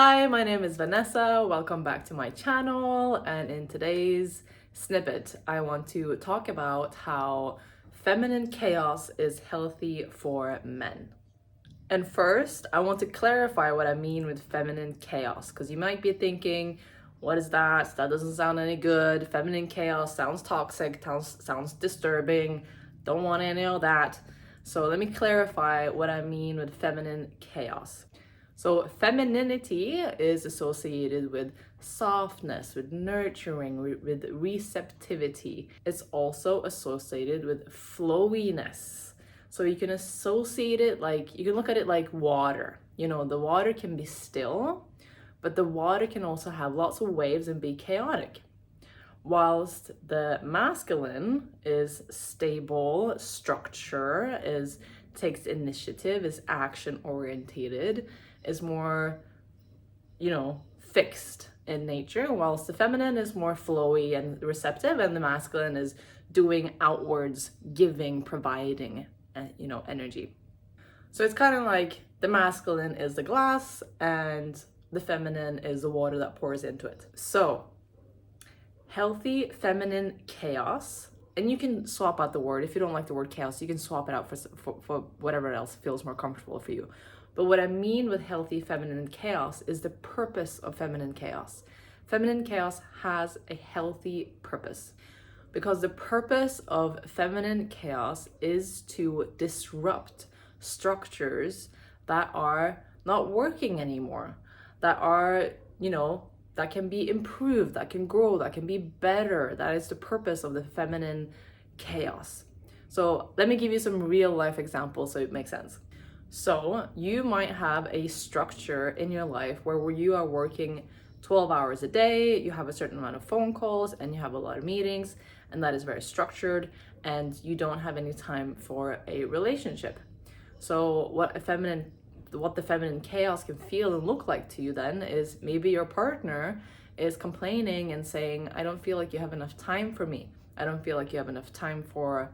Hi, my name is Vanessa. Welcome back to my channel. And in today's snippet, I want to talk about how feminine chaos is healthy for men. And first, I want to clarify what I mean with feminine chaos, because you might be thinking, what is that? That doesn't sound any good. Feminine chaos sounds toxic, sounds disturbing. Don't want any of that. So let me clarify what I mean with feminine chaos. So femininity is associated with softness, with nurturing, with receptivity. It's also associated with flowiness. So you can associate it like, you can look at it like water. You know, the water can be still, but the water can also have lots of waves and be chaotic. Whilst the masculine is stable, structure, takes initiative, is action orientated, is more, fixed in nature, whilst the feminine is more flowy and receptive, and the masculine is doing outwards, giving, providing, energy. So it's kind of like the masculine is the glass and the feminine is the water that pours into it. So healthy feminine chaos, and you can swap out the word. If you don't like the word chaos, you can swap it out for whatever else feels more comfortable for you. But what I mean with healthy feminine chaos is the purpose of feminine chaos. Feminine chaos has a healthy purpose, because the purpose of feminine chaos is to disrupt structures that are not working anymore, that are, that can be improved, that can grow, that can be better. That is the purpose of the feminine chaos. So let me give you some real life examples so it makes sense. So you might have a structure in your life where you are working 12 hours a day, you have a certain amount of phone calls, and you have a lot of meetings, and that is very structured, and you don't have any time for a relationship. So what the feminine chaos can feel and look like to you then is maybe your partner is complaining and saying, I don't feel like you have enough time for me. I don't feel like you have enough time for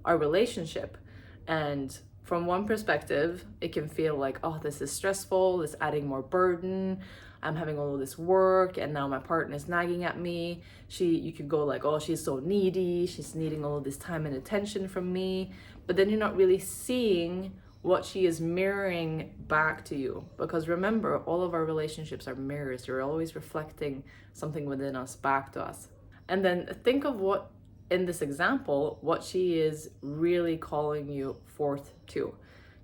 our relationship. And from one perspective, it can feel like, oh, this is stressful, this adding more burden. I'm having all of this work and now my partner is nagging at me. You could go like, oh, she's so needy. She's needing all of this time and attention from me. But then you're not really seeing what she is mirroring back to you. Because remember, all of our relationships are mirrors. You're always reflecting something within us back to us. And then think of what, in this example, what she is really calling you forth to.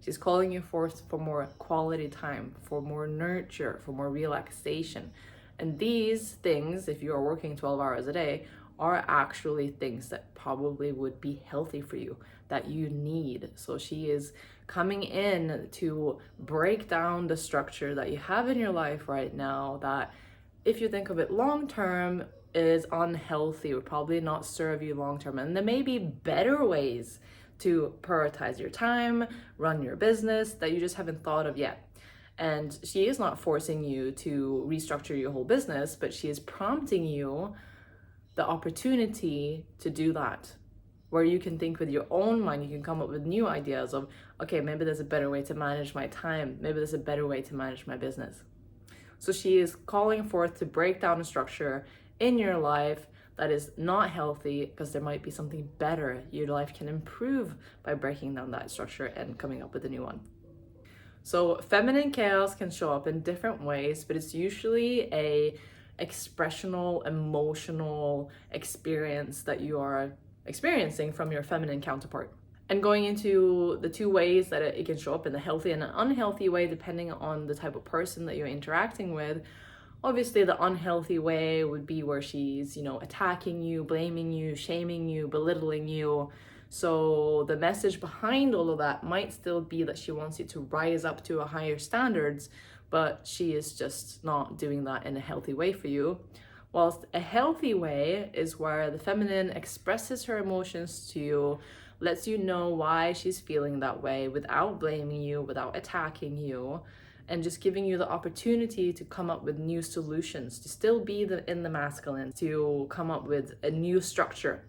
She's calling you forth for more quality time, for more nurture, for more relaxation. And these things, if you are working 12 hours a day, are actually things that probably would be healthy for you, that you need. So she is coming in to break down the structure that you have in your life right now that, if you think of it long term, is unhealthy, would probably not serve you long term. And there may be better ways to prioritize your time, run your business that you just haven't thought of yet. And she is not forcing you to restructure your whole business, but she is prompting you the opportunity to do that, where you can think with your own mind. You can come up with new ideas of, okay, maybe there's a better way to manage my time. Maybe there's a better way to manage my business. So she is calling forth to break down a structure in your life that is not healthy, because there might be something better. Your life can improve by breaking down that structure and coming up with a new one. So feminine chaos can show up in different ways, but it's usually a expressional, emotional experience that you are experiencing from your feminine counterpart. And going into the two ways that it can show up, in the healthy and an unhealthy way, depending on the type of person that you're interacting with. Obviously, the unhealthy way would be where she's, attacking you, blaming you, shaming you, belittling you. So the message behind all of that might still be that she wants you to rise up to a higher standards, but she is just not doing that in a healthy way for you. Whilst a healthy way is where the feminine expresses her emotions to you, lets you know why she's feeling that way without blaming you, without attacking you, and just giving you the opportunity to come up with new solutions, to still be in the masculine, to come up with a new structure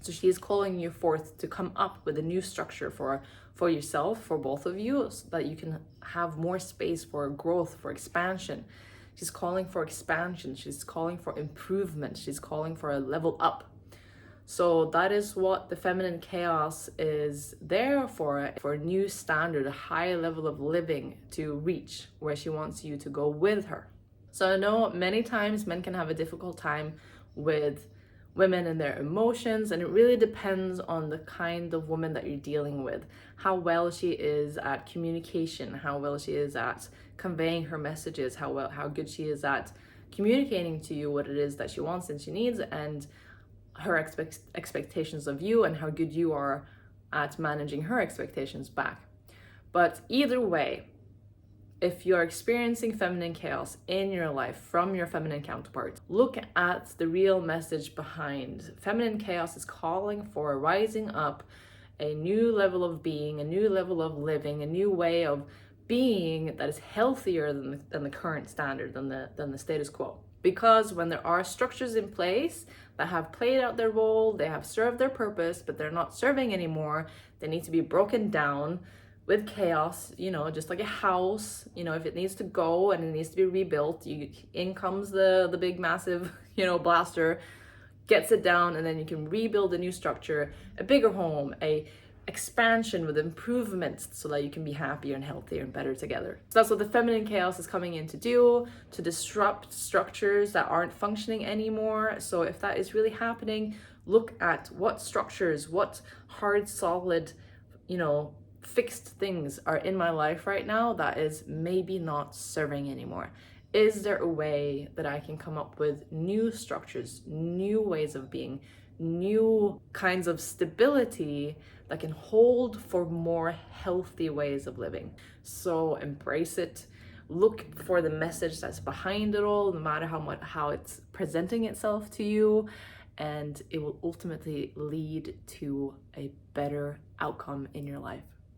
So she is calling you forth to come up with a new structure for yourself, for both of you, so that you can have more space for growth, for expansion. She's calling for expansion. She's calling for improvement. She's calling for a level up. So that is what the feminine chaos is there for a new standard, a high level of living to reach where she wants you to go with her. So I know many times men can have a difficult time with women and their emotions, and it really depends on the kind of woman that you're dealing with, how well she is at communication, how well she is at conveying her messages, how good she is at communicating to you what it is that she wants and she needs, and her expectations of you, and how good you are at managing her expectations back. But either way, if you're experiencing feminine chaos in your life from your feminine counterpart, look at the real message behind. Feminine chaos is calling for a rising up, a new level of being, a new level of living, a new way of being that is healthier than the current standard, than the status quo. Because when there are structures in place that have played out their role, they have served their purpose, but they're not serving anymore, they need to be broken down with chaos, just like a house. If it needs to go and it needs to be rebuilt, in comes the big massive, blaster, gets it down, and then you can rebuild a new structure, a bigger home, a expansion with improvements, so that you can be happier and healthier and better together. So that's what the feminine chaos is coming in to do, to disrupt structures that aren't functioning anymore. So if that is really happening, look at what structures, what hard, solid, fixed things are in my life right now that is maybe not serving anymore. Is there a way that I can come up with new structures, new ways of being, new kinds of stability that can hold for more healthy ways of living? So embrace it. Look for the message that's behind it all, no matter how it's presenting itself to you, and it will ultimately lead to a better outcome in your life.